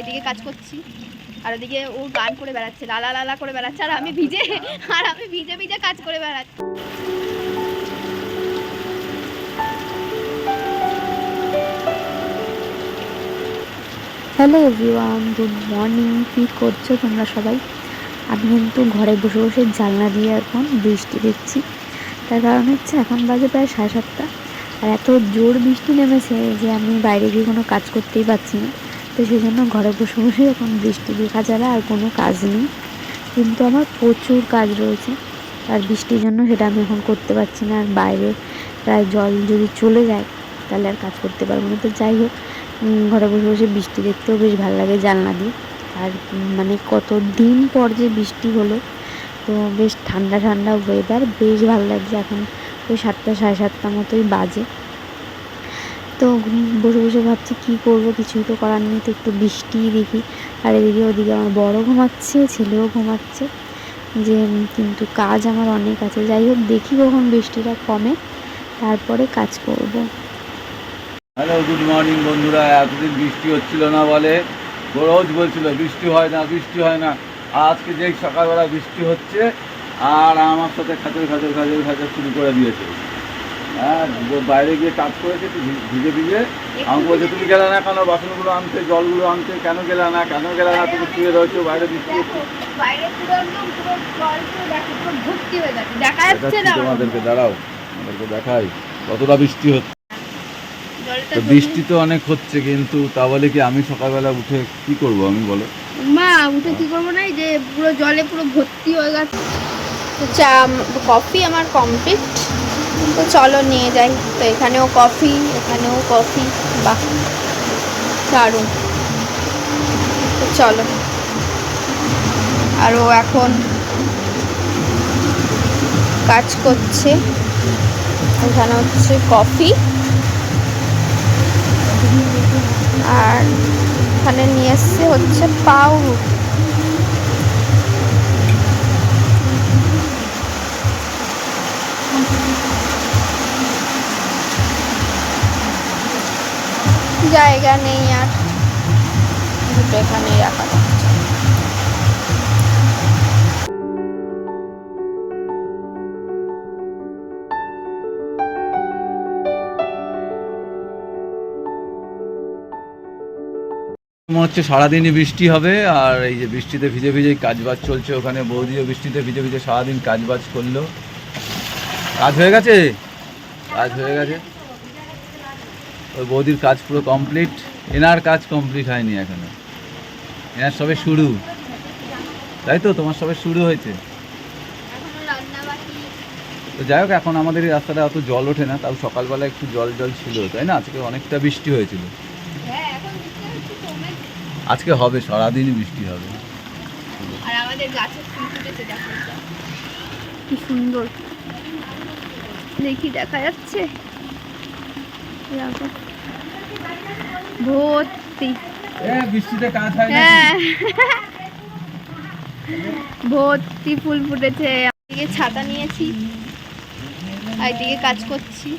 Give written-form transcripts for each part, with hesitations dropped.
এদিকে কাজ করছি আর ওদিকে ও গান করে বেড়াচ্ছে, লালা লালা করে বেড়াচ্ছে, আর আমি ভিজে ভিজে কাজ করে বেড়াচ্ছি। Hello everyone, good morning. কী করছো তোমরা সবাই? আমি কিন্তু ঘরে বসে বসে জানলা দিয়ে এখন বৃষ্টি দেখছি। তার কারণ হচ্ছে এখন বাজে প্রায় 7:30, আর এত জোর বৃষ্টি নেমেছে যে আমি বাইরে গিয়ে কোনো কাজ করতেই পারছি না। তো সেই জন্য ঘরে বসে বসে এখন বৃষ্টি দেখা ছাড়া আর কোনো কাজ নেই। কিন্তু আমার প্রচুর কাজ রয়েছে, আর বৃষ্টির জন্য সেটা আমি এখন করতে পারছি না। আর বাইরে প্রায় জল যদি চলে যায় তাহলে আর কাজ করতে পারবো না। তো যাই হোক, ঘরে বসে বসে বৃষ্টি দেখতেও বেশ ভালো লাগে জানলা দিয়ে। আর মানে কত দিন পর যে বৃষ্টি হলো, তো বেশ ঠান্ডা ঠান্ডা ওয়েদার, বেশ ভালো লাগছে। এখন ওই 7টা 7:30 মতোই বাজে। তো বসে বসে ভাবছি কী করবো, কিছুই তো করার নেই, তো একটু বৃষ্টি দেখি। আর এদিকে ওদিকে আমার বড় ঘুমাচ্ছে, ছেলেও ঘুমাচ্ছে, যে কিন্তু কাজ আমার অনেক আছে। যাই হোক, দেখি কখন বৃষ্টিটা কমে, তারপরে কাজ করব। হ্যালো, গুড মর্নিং বন্ধুরা। এতদিন বৃষ্টি হচ্ছিল না বলে রোজ বলছিল বৃষ্টি হয় না, বৃষ্টি হয় না। আজকে যেই সকালবেলা বৃষ্টি হচ্ছে আর আমার সাথে খাঁচর খাঁচর খাঁচর খাঁচর শুরু করে দিয়েছে। হ্যাঁ, বাইরে গিয়ে কাজ করেছে একটু ভিজে ভিজে। আমাকে বলছে তুমি গেলে না কেন বাসনগুলো আনতে, জলগুলো আনতে, কেন গেলে না, কেন গেলে না, তুমি শুয়ে রয়েছো বাইরে বৃষ্টি হচ্ছে। তোমাদেরকে দাঁড়াও, আমাদেরকে দেখাই কতটা বৃষ্টি হচ্ছে। তো বৃষ্টি তো অনেক হচ্ছে, কিন্তু তা বলে কি আমি সকালবেলা উঠে কি করব আমি, বলো? মা উঠে কি করবো না, যে পুরো জলে পুরো ভর্তি হয়ে গেছে। তো চা কফি আমার কমপ্লিট, তো চলো নিয়ে যাই। তো এখানেও কফি, এখানেও কফি, বাহ দারুণ। তো চলো। আর ও এখন কাজ করছে, এখানে হচ্ছে কফি, আর এখানে নিয়ে এসছে হচ্ছে পাউরুটি। জায়গা নেই আর, দুটো এখানেই রাখা যাচ্ছে। মনে হচ্ছে সারাদিনই বৃষ্টি হবে, আর এই যে বৃষ্টিতে ভিজে ভিজেই কাজবাজ চলছে। ওখানে বৌদিও বৃষ্টিতে ভিজে ভিজে সারাদিন কাজবাজ করলো। কাজ হয়ে গেছে, কাজ হয়ে গেছে। ওই বৌদির কাজ পুরো কমপ্লিট, এনার কাজ কমপ্লিট হয়নি এখনো, এনার সবে শুরু। তাই তো, তোমার সবে শুরু হয়েছে। তো যাই হোক, এখন আমাদের এই রাস্তাটা অত জল ওঠে না, তাও সকালবেলা একটু জল জল ছিল, তাই না? আজকে অনেকটা বৃষ্টি হয়েছিল। আজকে হবে, সারাদিনই বৃষ্টি হবে। আর আমাদের গাছের ফুল ফুটেছে, দেখো কি সুন্দর, দেখি দেখা যাচ্ছে ভর্তি। বৃষ্টিতে কাজ হয় না, হ্যাঁ ভর্তি ফুল ফুটেছে। এদিকে ছাতা নিয়েছি, আর এদিকে কাজ করছি,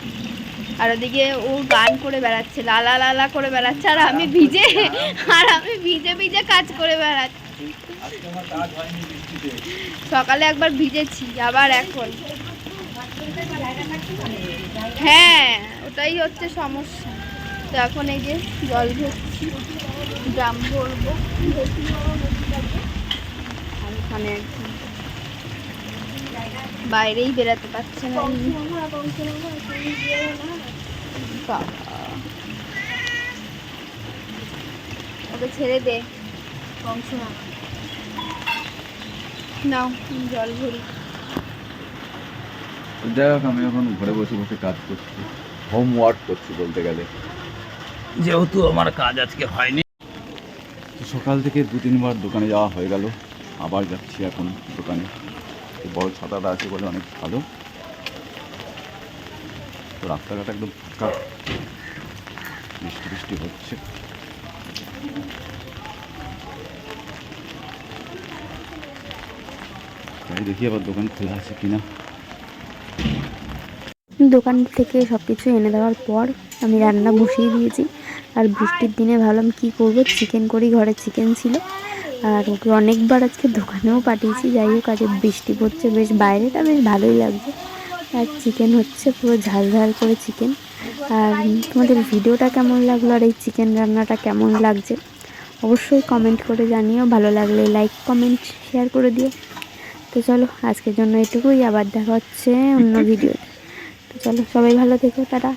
আর ওদিকে ও গান করে বেড়াচ্ছে, লালা লালা করে বেড়াচ্ছে, আর আমি ভিজে ভিজে কাজ করে বেড়াচ্ছি। সকালে একবার ভিজেছি, আবার এখন। হ্যাঁ, ওটাই হচ্ছে সমস্যা। তো এখন এই যে জল ভরছি, ড্রাম ভরবো, আর ওখানে একদম বাইরেই বেরাতে পারছে না। ওকে ছেড়ে দে, নাও জল ভরি। যাই হোক, আমি এখন ঘরে বসে বসে কাজ করছি, হোমওয়ার্ক করছি বলতে গেলে, যেহেতু আমার কাজ আজকে হয়নি। সকাল থেকে 2-3 বার দোকানে যাওয়া হয়ে গেল, আবার যাচ্ছি এখন দোকানে। বড় ছাতাটা আছে বলে অনেক ভালো। তো রাস্তাঘাট একদম ফাঁকা, বৃষ্টি বৃষ্টি হচ্ছে। তাই দেখি আবার দোকান খোলা আছে কিনা। দোকান থেকে সব কিছু এনে দেওয়ার পর আমি রান্না বসিয়ে দিয়েছি। আর বৃষ্টির দিনে ভাবলাম কী করবো, চিকেন করি, ঘরে চিকেন ছিল। আর ওকে অনেকবার আজকে দোকানেও পাঠিয়েছি। যাই হোক, আজকে বৃষ্টি পড়ছে, বেশ বাইরেটা বেশ ভালোই লাগছে। আর চিকেন হচ্ছে পুরো ঝাল ঝাল করে চিকেন। আর তোমাদের ভিডিওটা কেমন লাগলো আর এই চিকেন রান্নাটা কেমন লাগছে অবশ্যই কমেন্ট করে জানিও। ভালো লাগলে লাইক কমেন্ট শেয়ার করে দিও। তো চলো আজকের জন্য এটুকুই, আবার দেখা হচ্ছে অন্য ভিডিওতে। তো চলো সবাই ভালো থেকো, টাটা।